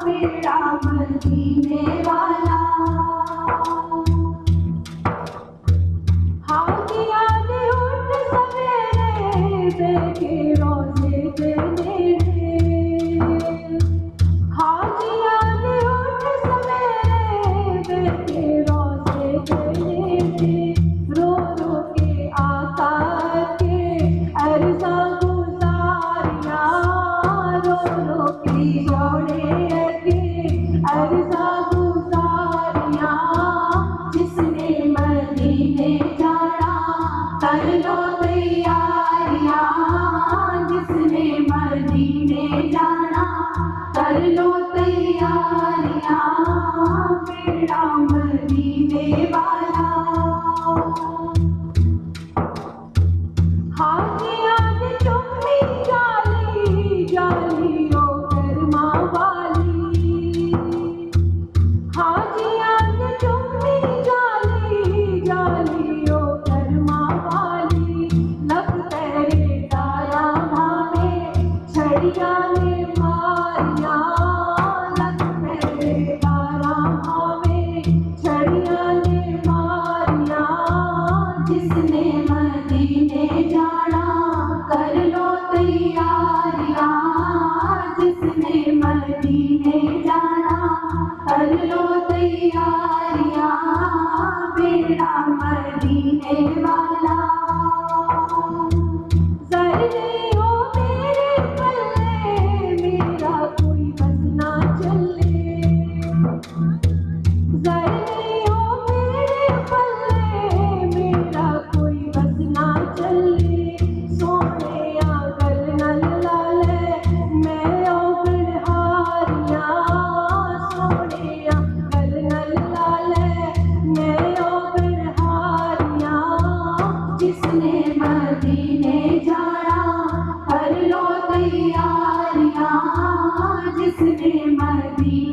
बेड़ा मदीने वाला। हाजिया ने उठ सवेरे बैठे रोज़े के नेड़े। हाजिया ने उठ सवेरे बैठे रोज़े के नेड़े। रो रो के आका के अर्ज़ा गुज़ारियां, रो रो के जोड़े के अर्ज़ा गुज़ारियां। जिसने मदीने जाना कर लो तैयारियां, जिसने मदीने जाना कर लो तैयारियां। बेड़ा मदीने वाला। हाजिया ने चुम्मी जाली जाली ओ कर्मा वाली। हाजिया ने चुम्मी जाली जाली ओ कर्मा वाली। लब तेरे दाया भावे छड़िया ने मारिया, लब तेरे दाया भावे छड़िया ने मारिया। जिसने मदीने जाना कर लो तैयारियां, जिसने मदीने जाना कर लो तैयारियां। बेड़ा मदीने वाला। ज़र्रे हो मेरे पल्ले मेरा कोई बस ना चले। ज़र्रे हो मेरे पल्ले मेरा कोई बस ना चले। सोने गल नल लाले मैं ओगड़ हारियां, सोने गल नल लाले मैं ओगड़ हारियां। जिसने मदीने जाना कर लो तैयारियां, जिसने मदीने